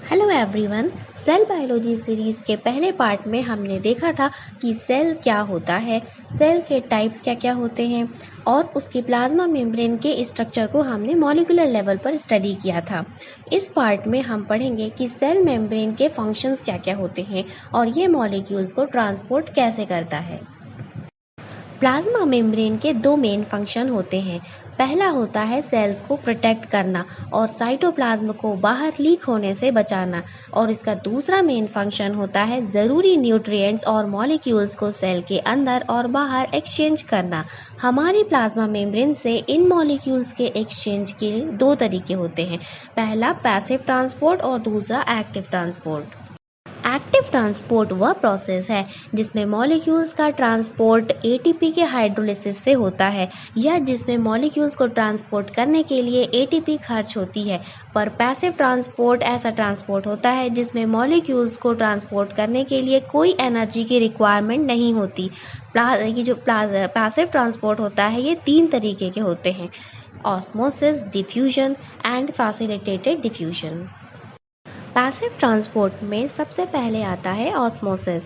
Hello everyone. Cell biology series के पहले part में हमने देखा था कि सेल क्या होता है, सेल के टाइप्स क्या क्या होते हैं और उसके प्लाज्मा मेम्ब्रेन के स्ट्रक्चर को हमने मॉलिक्यूलर लेवल पर स्टडी किया था। इस पार्ट में हम पढ़ेंगे कि सेल मेम्ब्रेन के फंक्शंस क्या क्या होते हैं और ये मॉलिक्यूल्स को ट्रांसपोर्ट कैसे करता है। प्लाज्मा मेम्ब्रेन के दो मेन फंक्शन होते हैं। पहला होता है सेल्स को प्रोटेक्ट करना और साइटोप्लाज्म को बाहर लीक होने से बचाना, और इसका दूसरा मेन फंक्शन होता है ज़रूरी न्यूट्रिएंट्स और मॉलिक्यूल्स को सेल के अंदर और बाहर एक्सचेंज करना। हमारी प्लाज्मा मेम्ब्रेन से इन मॉलिक्यूल्स के एक्सचेंज के दो तरीके होते हैं, पहला पैसिव ट्रांसपोर्ट और दूसरा एक्टिव ट्रांसपोर्ट। एक्टिव ट्रांसपोर्ट वह प्रोसेस है जिसमें मॉलिक्यूल्स का ट्रांसपोर्ट एटीपी के हाइड्रोलिसिस से होता है या जिसमें मॉलिक्यूल्स को ट्रांसपोर्ट करने के लिए एटीपी खर्च होती है। पर पैसिव ट्रांसपोर्ट ऐसा ट्रांसपोर्ट होता है जिसमें मॉलिक्यूल्स को ट्रांसपोर्ट करने के लिए कोई एनर्जी की रिक्वायरमेंट नहीं होती। ये जो पैसिव ट्रांसपोर्ट होता है ये तीन तरीके के होते हैं, osmosis, diffusion and facilitated diffusion. Passive transport में सबसे पहले आता है ऑस्मोसिस।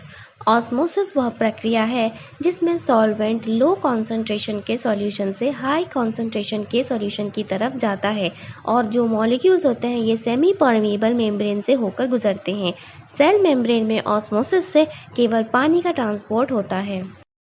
ऑस्मोसिस वह प्रक्रिया है जिसमें सॉल्वेंट लो कॉन्सेंट्रेशन के सॉल्यूशन से हाई कॉन्सेंट्रेशन के सॉल्यूशन की तरफ जाता है और जो मॉलिक्यूल्स होते हैं ये सेमी परमीएबल मेम्ब्रेन से होकर गुजरते हैं। सेल मेम्ब्रेन में ऑस्मोसिस से केवल पानी का ट्रांसपोर्ट होता है।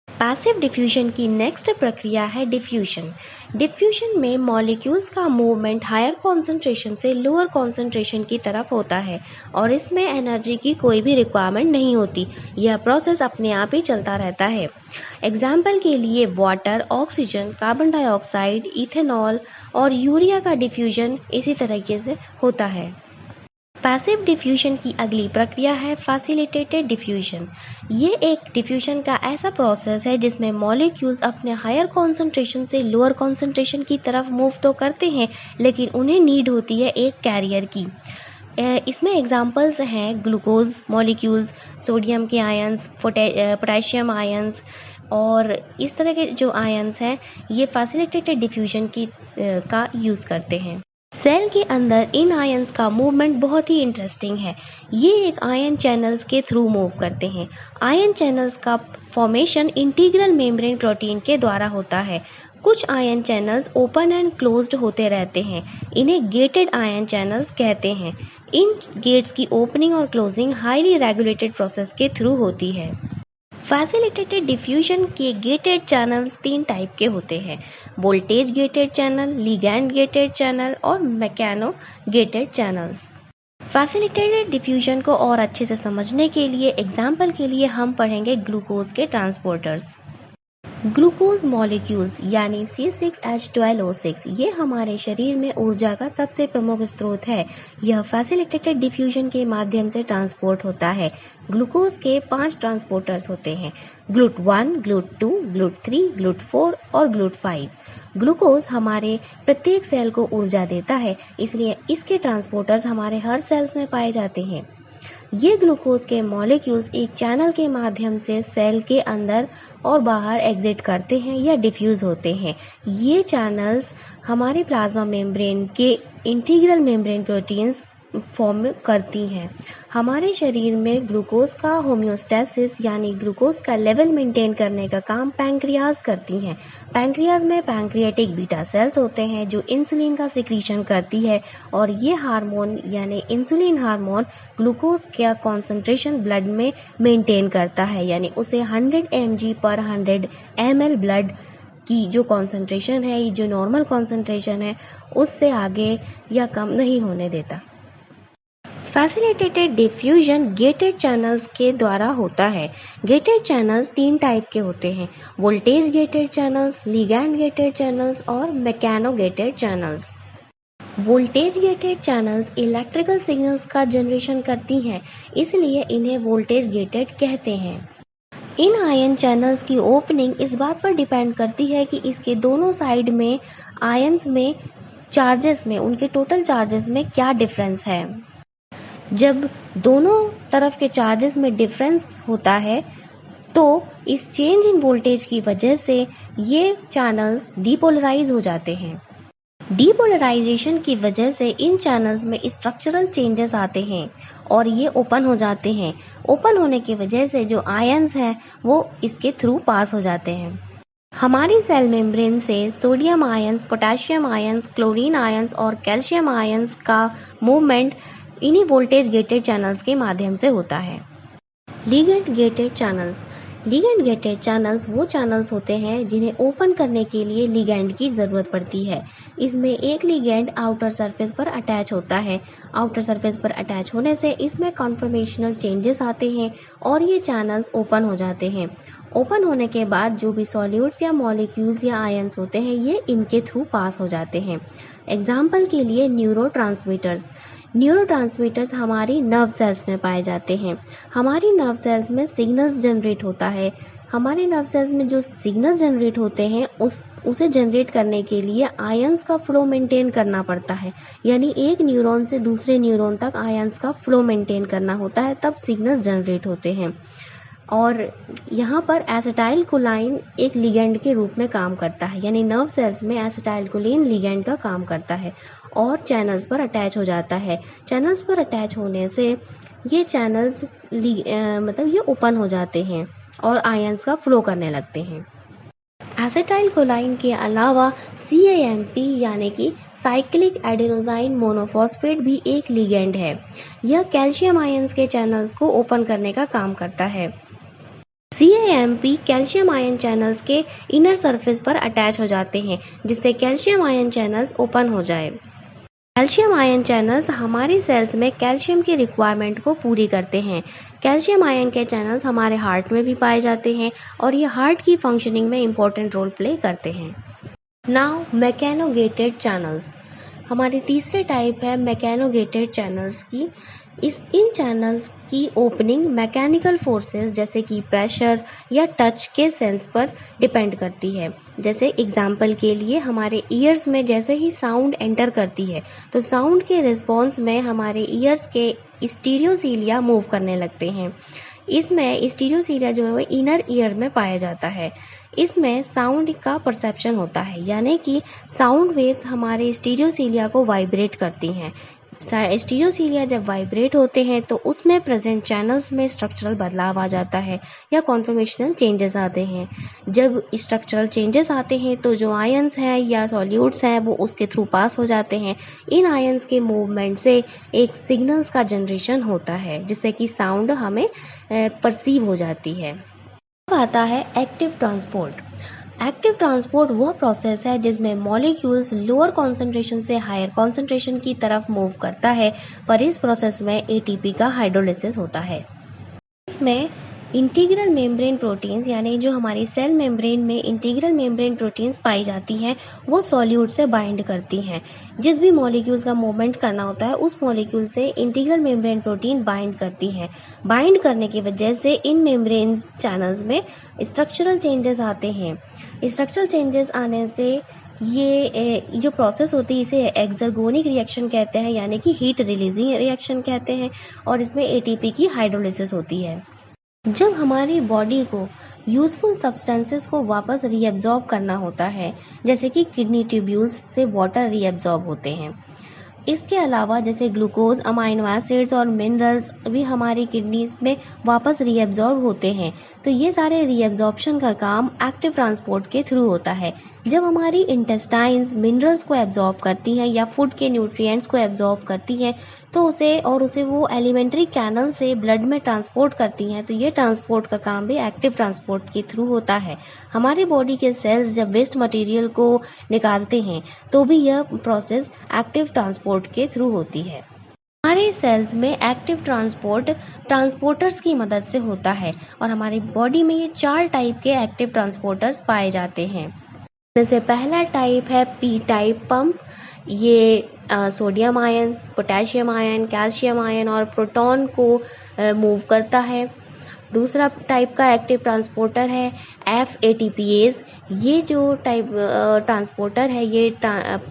पैसिव डिफ्यूजन की नेक्स्ट प्रक्रिया है डिफ्यूजन। डिफ्यूजन में मॉलिक्यूल्स का मूवमेंट हायर कॉन्सेंट्रेशन से लोअर कॉन्सेंट्रेशन की तरफ होता है और इसमें एनर्जी की कोई भी रिक्वायरमेंट नहीं होती। यह प्रोसेस अपने आप ही चलता रहता है। एग्जाम्पल के लिए water, oxygen, carbon dioxide, ethanol और यूरिया का डिफ्यूजन इसी तरीके से होता है। पैसिव डिफ्यूजन की अगली प्रक्रिया है फैसिलिटेटेड डिफ्यूजन। ये एक डिफ्यूजन का ऐसा प्रोसेस है जिसमें मॉलिक्यूल्स अपने हायर कॉन्सेंट्रेशन से लोअर कॉन्सेंट्रेशन की तरफ मूव तो करते हैं लेकिन उन्हें नीड होती है एक कैरियर की। इसमें एग्जांपल्स हैं ग्लूकोज मॉलिक्यूल्स, सोडियम के आयंस, पोटेशियम आयंस, और इस तरह के जो आयंस हैं ये फैसिलिटेटेड डिफ्यूजन का यूज़ करते हैं। सेल के अंदर इन आयंस का मूवमेंट बहुत ही इंटरेस्टिंग है। ये एक आयन चैनल्स के थ्रू मूव करते हैं। आयन चैनल्स का फॉर्मेशन इंटीग्रल मेम्ब्रेन प्रोटीन के द्वारा होता है। कुछ ion channels open and closed होते रहते हैं, इन्हें गेटेड आयन चैनल्स कहते हैं। इन गेट्स की ओपनिंग और क्लोजिंग हाईली रेगुलेटेड प्रोसेस के थ्रू होती है। फैसिलिटेटेड डिफ्यूजन के गेटेड चैनल्स तीन टाइप के होते हैं, voltage gated channel, ligand gated channel और mechano gated channels. Facilitated diffusion को और अच्छे से समझने के लिए एग्जाम्पल के लिए हम पढ़ेंगे ग्लूकोज के ट्रांसपोर्टर्स। ग्लूकोज मॉलिक्यूल्स यानी C6H12O6 ये हमारे शरीर में ऊर्जा का सबसे प्रमुख स्रोत है। यह फैसिलिटेटेड डिफ्यूजन के माध्यम से ट्रांसपोर्ट होता है। ग्लूकोज के 5 ट्रांसपोर्टर्स होते हैं, GLUT1, GLUT2, GLUT3, GLUT4 और GLUT5। ग्लूकोज हमारे प्रत्येक सेल को ऊर्जा देता है, इसलिए इसके ट्रांसपोर्टर्स हमारे हर सेल्स में पाए जाते हैं। ये ग्लूकोज के मॉलिक्यूल्स एक चैनल के माध्यम से सेल के अंदर और बाहर एग्जिट करते हैं या डिफ्यूज़ होते हैं। ये चैनल्स हमारे प्लाज्मा मेम्ब्रेन के इंटीग्रल मेम्ब्रेन प्रोटीन्स फॉर्म करती हैं। हमारे शरीर में ग्लूकोज का होम्योस्टेसिस यानी ग्लूकोज का लेवल मेंटेन करने का काम पैंक्रियाज करती हैं। पैंक्रियाज में पैंक्रियाटिक बीटा सेल्स होते हैं जो इंसुलिन का सिक्रीशन करती है और ये हार्मोन यानी इंसुलिन हार्मोन ग्लूकोज का कॉन्सेंट्रेशन ब्लड में मेंटेन करता है, यानी उसे 100 mg/100 ml ब्लड की जो कॉन्सेंट्रेशन है, जो नॉर्मल कॉन्सेंट्रेशन है, उससे आगे या कम नहीं होने देता। फैसिलिटेटेड डिफ्यूजन गेटेड चैनल्स के द्वारा होता है। गेटेड चैनल्स तीन टाइप के होते हैं, voltage gated channels, ligand gated channels और mechano gated channels. Voltage gated channels electrical signals का जनरेशन करती हैं, इसलिए इन्हें वोल्टेज गेटेड कहते हैं। इन आयन चैनल्स की ओपनिंग इस बात पर डिपेंड करती है कि इसके दोनों साइड में आयंस में चार्जेस में, उनके टोटल चार्जेस में क्या डिफरेंस है। जब दोनों तरफ के चार्जेस में डिफरेंस होता है तो इस चेंज इन वोल्टेज की वजह से ये चैनल्स डीपोलराइज हो जाते हैं। डीपोलराइजेशन की वजह से इन चैनल्स में स्ट्रक्चरल चेंजेस आते हैं और ये ओपन हो जाते हैं। ओपन होने की वजह से जो आयंस हैं वो इसके थ्रू पास हो जाते हैं। हमारी सेल मेम्ब्रेन से sodium ions, potassium ions, chlorine ions और कैल्शियम आयंस का मूवमेंट इन्हीं वोल्टेज गेटेड चैनल्स के माध्यम से होता है। Ligand gated channels. Ligand gated channels वो चैनल्स होते हैं जिन्हें ओपन करने के लिए लिगेंड की ज़रूरत पड़ती है। इसमें एक लिगेंड आउटर सरफेस पर अटैच होता है। आउटर सरफेस पर अटैच होने से इसमें कॉन्फर्मेशनल चेंजेस आते हैं और ये चैनल्स ओपन हो जाते हैं। ओपन होने के बाद जो भी सॉल्यूट्स या मॉलिक्यूल्स या आयंस होते हैं ये इनके थ्रू पास हो जाते हैं। एग्जाम्पल के लिए न्यूरोट्रांसमीटर्स हमारी नर्व सेल्स में पाए जाते हैं। हमारी नर्व सेल्स में सिग्नल्स जनरेट होता है। हमारे नर्व सेल्स में जो सिग्नल्स जनरेट होते हैं उसे जनरेट करने के लिए आयंस का फ्लो मेंटेन करना पड़ता है। यानी एक न्यूरॉन से दूसरे न्यूरॉन तक आयंस का फ्लो मेंटेन करना होता है, तब सिग्नल्स जनरेट होते हैं। और यहाँ पर एसिटाइल कोलाइन एक लिगेंड के रूप में काम करता है। यानी नर्व सेल्स में एसिटाइल कोलिन लिगेंड का काम करता है और चैनल्स पर अटैच हो जाता है। चैनल्स पर अटैच होने से ये चैनल्स मतलब ये ओपन हो जाते हैं और आयंस का फ्लो करने लगते हैं। एसिटाइल कोलाइन के अलावा CAMP यानी कि साइक्लिक एडेनोसाइन मोनोफॉस्फेट भी एक लिगेंड है। यह कैल्शियम आयंस के चैनल्स को ओपन करने का काम करता है। CAMP कैल्शियम आयन चैनल्स के इनर सरफेस पर अटैच हो जाते हैं जिससे कैल्शियम आयन चैनल्स ओपन हो जाए। कैल्शियम आयन चैनल्स हमारी सेल्स में कैल्शियम की रिक्वायरमेंट को पूरी करते हैं। कैल्शियम आयन के चैनल्स हमारे हार्ट में भी पाए जाते हैं और ये हार्ट की फंक्शनिंग में इम्पोर्टेंट रोल प्ले करते हैं। Now mechanogated channels. हमारी तीसरे टाइप है मैकेनोगेटेड चैनल्स की। इन चैनल्स की ओपनिंग मैकेनिकल फोर्सेस जैसे कि प्रेशर या टच के सेंस पर डिपेंड करती है। जैसे एग्जाम्पल के लिए हमारे ईयर्स में जैसे ही साउंड एंटर करती है तो साउंड के रिस्पॉन्स में हमारे ईयर्स के स्टीरियोसीलिया मूव करने लगते हैं। इसमें स्टीरियोसीलिया जो है वो इनर ईयर में पाया जाता है। इसमें साउंड का परसेप्शन होता है यानी कि साउंड वेव्स हमारे स्टीरियोसीलिया को वाइब्रेट करती हैं। स्टीरियोसीलिया जब वाइब्रेट होते हैं तो उसमें प्रेजेंट चैनल्स में स्ट्रक्चरल बदलाव आ जाता है या कॉन्फर्मेशनल चेंजेस आते हैं। जब स्ट्रक्चरल चेंजेस आते हैं तो जो आयंस हैं या सॉल्यूट्स हैं वो उसके थ्रू पास हो जाते हैं। इन आयंस के मूवमेंट से एक सिग्नल्स का जनरेशन होता है जिससे कि साउंड हमें परसीव हो जाती है। अब आता है एक्टिव ट्रांसपोर्ट। एक्टिव ट्रांसपोर्ट वह प्रोसेस है जिसमें मॉलिक्यूल्स लोअर कॉन्सेंट्रेशन से हायर कॉन्सेंट्रेशन की तरफ मूव करता है, पर इस प्रोसेस में ATP का हाइड्रोलिसिस होता है। इसमें इंटीग्रल मेम्ब्रेन प्रोटीन्स यानी जो हमारी सेल मेम्ब्रेन में इंटीग्रल मेम्ब्रेन प्रोटीन्स पाई जाती हैं वो सॉल्यूट से बाइंड करती हैं। जिस भी मॉलिक्यूल्स का मूवमेंट करना होता है उस मॉलिक्यूल से इंटीग्रल मेम्ब्रेन प्रोटीन बाइंड करती हैं। बाइंड करने की वजह से इन मेम्ब्रेन चैनल्स में स्ट्रक्चरल चेंजेस आते हैं। स्ट्रक्चरल चेंजेस आने से ये जो प्रोसेस होती है इसे एक्सर्गोनिक रिएक्शन कहते हैं यानी कि हीट रिलीजिंग रिएक्शन कहते हैं और इसमें ATP की हाइड्रोलिसिस होती है। जब हमारी बॉडी को यूज़फुल सब्सटेंसेस को वापस रीअब्जॉर्ब करना होता है जैसे कि किडनी ट्यूब्यूल्स से वाटर रीअब्जॉर्ब होते हैं। इसके अलावा जैसे ग्लूकोज, अमाइनो एसिड्स और मिनरल्स भी हमारी किडनीज में वापस रीअब्जॉर्ब होते हैं। तो ये सारे रीअब्जॉर्प्शन का काम एक्टिव ट्रांसपोर्ट के थ्रू होता है। जब हमारी इंटेस्टाइन्स मिनरल्स को एब्जॉर्ब करती हैं या फूड के न्यूट्रिएंट्स को एब्जॉर्ब करती हैं तो उसे वो एलिमेंट्री कैनल से ब्लड में ट्रांसपोर्ट करती हैं। तो ये ट्रांसपोर्ट का काम भी एक्टिव ट्रांसपोर्ट के थ्रू होता है। हमारी बॉडी के सेल्स जब वेस्ट मटेरियल को निकालते हैं तो भी यह प्रोसेस एक्टिव ट्रांसपोर्ट के थ्रू होती है। हमारे सेल्स में एक्टिव ट्रांसपोर्ट ट्रांसपोर्टर्स की मदद से होता है और हमारी बॉडी में ये 4 टाइप के एक्टिव ट्रांसपोर्टर्स पाए जाते हैं। इसमें से पहला टाइप है P टाइप पंप। ये sodium ion, potassium ion, calcium ion और प्रोटॉन को मूव करता है। दूसरा टाइप का एक्टिव ट्रांसपोर्टर है FATPase। ये जो टाइप ट्रांसपोर्टर है ये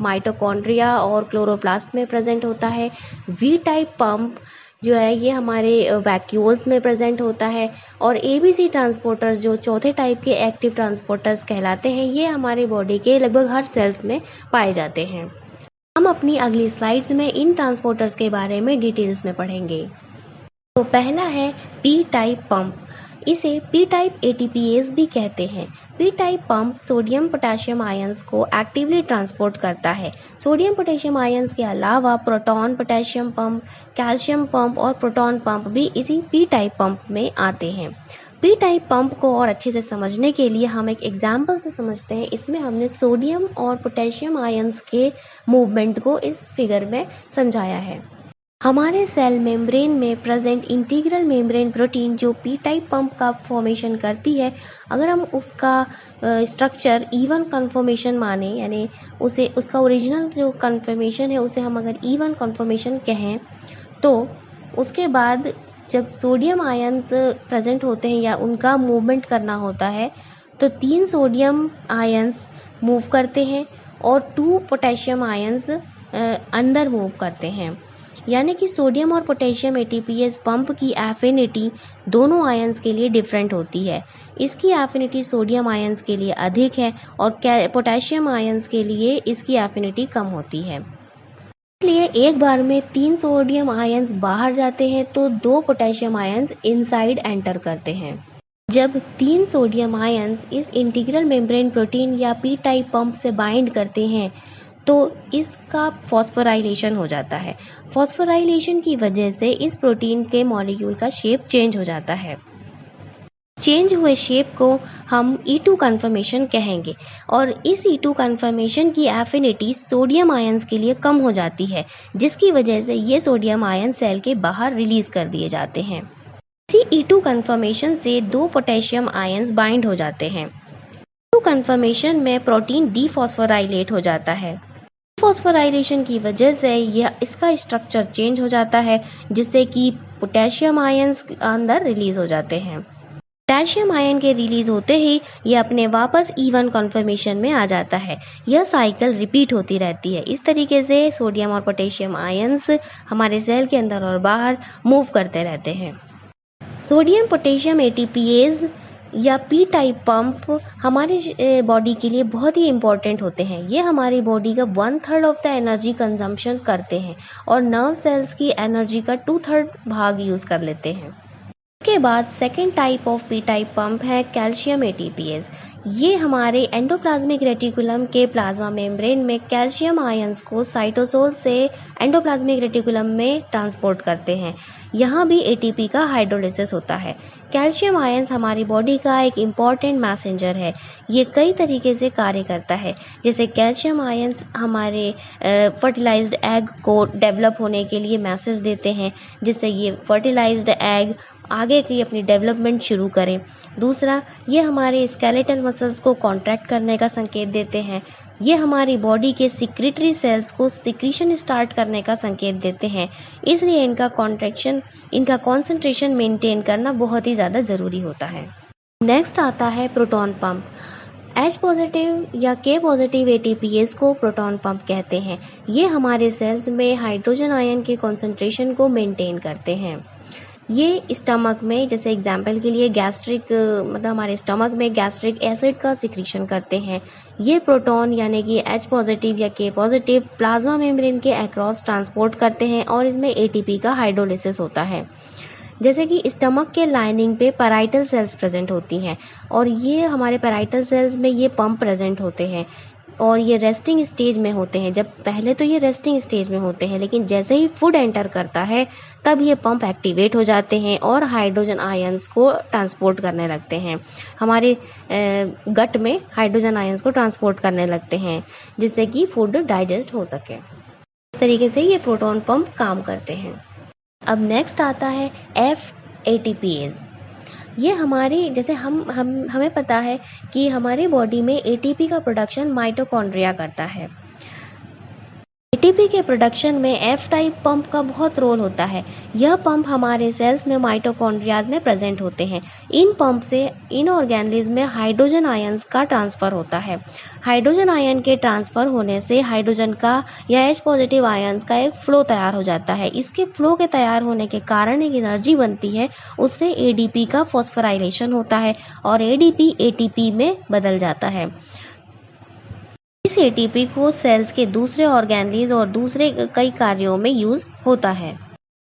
माइटोकॉन्ड्रिया और क्लोरोप्लास्ट में प्रेजेंट होता है। V टाइप पंप जो है ये हमारे वैक्यूल्स में प्रेजेंट होता है। और ABC ट्रांसपोर्टर्स जो चौथे टाइप के एक्टिव ट्रांसपोर्टर्स कहलाते हैं ये हमारी बॉडी के लगभग हर सेल्स में पाए जाते हैं। अपनी अगली स्लाइड्स में इन ट्रांसपोर्टर्स के बारे में डिटेल्स में पढ़ेंगे। तो पहला है पी टाइप पंप। इसे पी टाइप एटीपीएस भी कहते हैं। P type pump sodium potassium ions को एक्टिवली ट्रांसपोर्ट करता है। सोडियम पोटेशियम आयंस के अलावा proton potassium pump, calcium pump और प्रोटॉन पंप भी इसी पी टाइप पंप में आते हैं। पी टाइप पंप को और अच्छे से समझने के लिए हम एक एग्जाम्पल से समझते हैं। इसमें हमने सोडियम और पोटेशियम आयंस के मूवमेंट को इस फिगर में समझाया है। हमारे सेल मेम्ब्रेन में प्रेजेंट इंटीग्रल मेम्ब्रेन प्रोटीन जो पी टाइप पंप का फॉर्मेशन करती है, अगर हम उसका स्ट्रक्चर E1 कन्फॉर्मेशन माने, यानी उसे उसका ओरिजिनल जो कन्फॉर्मेशन है उसे हम अगर E1 कन्फॉर्मेशन कहें, तो उसके बाद जब सोडियम आयंस प्रेजेंट होते हैं या उनका मूवमेंट करना होता है तो 3 सोडियम आयंस मूव करते हैं और 2 पोटेशियम आयंस अंदर मूव करते हैं। यानी कि सोडियम और पोटेशियम एटीपीएस पंप की एफिनिटी दोनों आयंस के लिए डिफरेंट होती है। इसकी एफिनिटी सोडियम आयंस के लिए अधिक है और पोटेशियम आयंस के लिए इसकी एफिनिटी कम होती है। इसलिए एक बार में 3 सोडियम आयंस बाहर जाते हैं तो 2 पोटेशियम आयंस इनसाइड एंटर करते हैं। जब 3 सोडियम आयंस इस इंटीग्रल मेम्ब्रेन प्रोटीन या पी टाइप पंप से बाइंड करते हैं तो इसका फॉस्फोराइलेशन हो जाता है। फॉस्फोराइलेशन की वजह से इस प्रोटीन के मॉलिक्यूल का शेप चेंज हो जाता है। चेंज हुए शेप को हम E2 कन्फर्मेशन कहेंगे और इस E2 कन्फर्मेशन की एफिनिटी सोडियम आयंस के लिए कम हो जाती है, जिसकी वजह से ये सोडियम आयन सेल के बाहर रिलीज कर दिए जाते हैं। इसी E2 कन्फर्मेशन से 2 पोटेशियम आयंस बाइंड हो जाते हैं। E2 कन्फर्मेशन में प्रोटीन डीफॉस्फोराइलेट हो जाता है। फॉस्फोराइलेशन की वजह से यह इसका स्ट्रक्चर चेंज हो जाता है, जिससे कि पोटेशियम आयंस अंदर रिलीज हो जाते हैं। पोटेशियम आयन के रिलीज होते ही यह अपने वापस E1 कन्फर्मेशन में आ जाता है। यह साइकिल रिपीट होती रहती है। इस तरीके से सोडियम और पोटेशियम आयंस हमारे सेल के अंदर और बाहर मूव करते रहते हैं। सोडियम पोटेशियम एटीपीएस या पी टाइप पंप हमारे बॉडी के लिए बहुत ही इम्पॉर्टेंट होते हैं। ये हमारी बॉडी का 1/3 ऑफ द एनर्जी कंजम्पशन करते हैं और नर्व सेल्स की एनर्जी का 2/3 भाग यूज़ कर लेते हैं। इसके बाद second type of P type pump है कैल्शियम एटीपीएस। ये हमारे एंडोप्लाज्मिक रेटिकुलम के प्लाज्मा मेम्ब्रेन में कैल्शियम आयंस को साइटोसोल से एंडोप्लाज्मिक रेटिकुलम में ट्रांसपोर्ट करते हैं। यहाँ भी एटीपी का हाइड्रोलिसिस होता है। कैल्शियम आयंस हमारी बॉडी का एक इम्पॉर्टेंट मैसेंजर है। ये कई तरीके से कार्य करता है। जैसे कैल्शियम आयंस हमारे फर्टिलाइज्ड एग को डेवलप होने के लिए मैसेज देते हैं, जिससे ये फर्टिलाइज्ड एग आगे की अपनी डेवलपमेंट शुरू करें। दूसरा, ये हमारे स्केलेटल मसल्स को कॉन्ट्रैक्ट करने का संकेत देते हैं। ये हमारी बॉडी के सिक्रेटरी सेल्स को सिक्रीशन स्टार्ट करने का संकेत देते हैं। इसलिए इनका कॉन्सेंट्रेशन मेंटेन करना बहुत ही ज़्यादा ज़रूरी होता है। नेक्स्ट आता है प्रोटॉन पंप। H पॉजिटिव या K पॉजिटिव एटीपीएस को प्रोटॉन पंप कहते हैं। ये हमारे सेल्स में हाइड्रोजन आयन के कॉन्सेंट्रेशन को मेंटेन करते हैं। ये स्टमक में, जैसे एग्जाम्पल के लिए गैस्ट्रिक मतलब हमारे स्टमक में गैस्ट्रिक एसिड का सिक्रीशन करते हैं। ये प्रोटॉन यानी कि H पॉजिटिव या K पॉजिटिव प्लाज्मा मेम्ब्रेन के अक्रॉस ट्रांसपोर्ट करते हैं और इसमें एटीपी का हाइड्रोलिसिस होता है। जैसे कि स्टमक के लाइनिंग पे पैराइटल सेल्स प्रेजेंट होती हैं और ये हमारे पैराइटल सेल्स में ये पंप प्रेजेंट होते हैं और ये रेस्टिंग स्टेज में होते हैं। जब पहले तो ये रेस्टिंग स्टेज में होते हैं, लेकिन जैसे ही फूड एंटर करता है तब ये पंप एक्टिवेट हो जाते हैं और हाइड्रोजन आयंस को ट्रांसपोर्ट करने लगते हैं। हमारे गट में हाइड्रोजन आयंस को ट्रांसपोर्ट करने लगते हैं, जिससे कि फूड डाइजेस्ट हो सके। इस तरीके से ये प्रोटॉन पंप काम करते हैं। अब नेक्स्ट आता है FATPase। ये हमारी, जैसे हमें पता है कि हमारी बॉडी में एटीपी का प्रोडक्शन माइटोकॉन्ड्रिया करता है। एटीपी के प्रोडक्शन में F टाइप पंप का बहुत रोल होता है। यह पंप हमारे सेल्स में माइटोकॉन्ड्रियाज में प्रेजेंट होते हैं। इन पंप से इन ऑर्गेनेल्स में हाइड्रोजन आयंस का ट्रांसफ़र होता है। हाइड्रोजन आयन के ट्रांसफ़र होने से हाइड्रोजन का या H पॉजिटिव आयंस का एक फ्लो तैयार हो जाता है। इसके फ्लो के तैयार होने के कारण एक एनर्जी बनती है, उससे ADP का फॉस्फोराइलेशन होता है और ADP ATP में बदल जाता है। इस इस एटीपी को सेल्स के दूसरे ऑर्गेनलीज और दूसरे कई कार्यों में यूज होता है।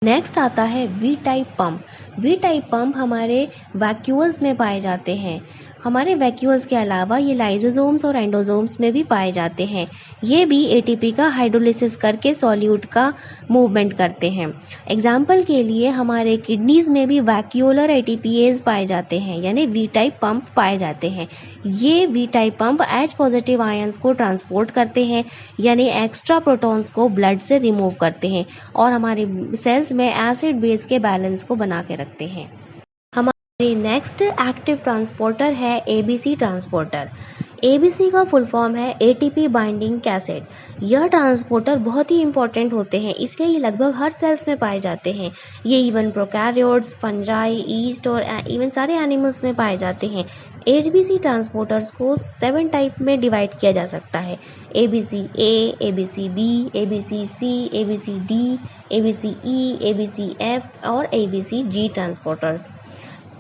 नेक्स्ट आता है V type pump. V type pump हमारे वैक्यूल्स में पाए जाते हैं। हमारे वैक्यूल्स के अलावा ये लाइसोसोम्स और एंडोसोम्स में भी पाए जाते हैं। ये भी एटीपी का हाइड्रोलिसिस करके सॉल्यूट का मूवमेंट करते हैं। एग्जाम्पल के लिए हमारे किडनीज में भी वैक्यूलर एटीपीएज पाए जाते हैं, यानी वी टाइप पंप पाए जाते हैं। ये V type pump H positive ions को ट्रांसपोर्ट करते हैं, यानी एक्स्ट्रा प्रोटॉन्स को ब्लड से रिमूव करते हैं और हमारे सेल्स में एसिड बेस के बैलेंस को बना के रखते हैं। हमारे नेक्स्ट एक्टिव ट्रांसपोर्टर है एबीसी ट्रांसपोर्टर। एबीसी का फुल फॉर्म है एटीपी बाइंडिंग कैसेट। यह ट्रांसपोर्टर बहुत ही इंपॉर्टेंट होते हैं, इसलिए ये लगभग हर सेल्स में पाए जाते हैं। ये इवन प्रोकैरियोट्स, फंजाई, ईस्ट और इवन सारे एनिमल्स में पाए जाते हैं। एबीसी ट्रांसपोर्टर्स को 7 टाइप में डिवाइड किया जा सकता है: एबीसी ए, एबीसी बी, एबीसी सी, एबीसी डी, एबीसी ई, एबीसी एफ और एबीसी जी ट्रांसपोर्टर्स।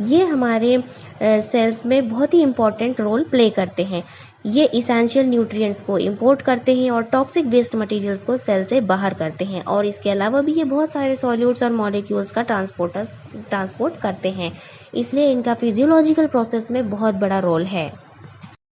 ये हमारे सेल्स में बहुत ही इम्पॉर्टेंट रोल प्ले करते हैं। ये इसेंशियल न्यूट्रिएंट्स को इंपोर्ट करते हैं और टॉक्सिक वेस्ट मटेरियल्स को सेल से बाहर करते हैं, और इसके अलावा भी ये बहुत सारे सॉल्यूट्स और मॉलिक्यूल्स का ट्रांसपोर्ट करते हैं, इसलिए इनका फिजियोलॉजिकल प्रोसेस में बहुत बड़ा रोल है।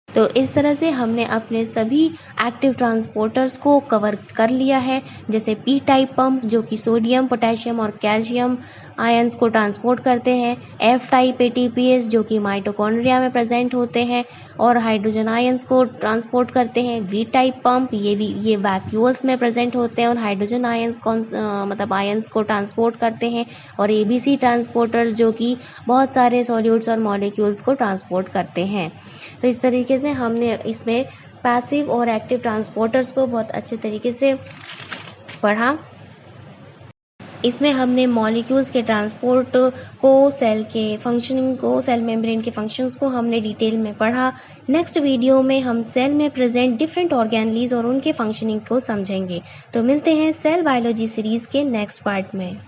तो इस तरह से हमने अपने सभी एक्टिव ट्रांसपोर्टर्स को कवर कर लिया है, जैसे पी टाइप पंप जो कि सोडियम, पोटेशियम और कैल्शियम आयंस को ट्रांसपोर्ट करते हैं, एफ टाइप एटीपीएस जो कि माइटोकॉन्ड्रिया में प्रेजेंट होते हैं और हाइड्रोजन आयंस को ट्रांसपोर्ट करते हैं, वी टाइप पंप ये वैक्यूल्स में प्रेजेंट होते हैं और हाइड्रोजन आयंस को ट्रांसपोर्ट करते हैं, और एबीसी ट्रांसपोर्टर्स जो कि बहुत सारे सॉल्यूट्स और मॉलिक्यूल्स को ट्रांसपोर्ट करते हैं। तो इस तरीके से हमने इसमें पैसिव और एक्टिव ट्रांसपोर्टर्स को बहुत अच्छे तरीके से पढ़ा। इसमें हमने मॉलिक्यूल्स के ट्रांसपोर्ट को, सेल के फंक्शनिंग को, सेल मेम्ब्रेन के फंक्शंस को हमने डिटेल में पढ़ा। नेक्स्ट वीडियो में हम सेल में प्रेजेंट डिफरेंट ऑर्गेनलीज और उनके फंक्शनिंग को समझेंगे। तो मिलते हैं सेल बायोलॉजी सीरीज़ के नेक्स्ट पार्ट में।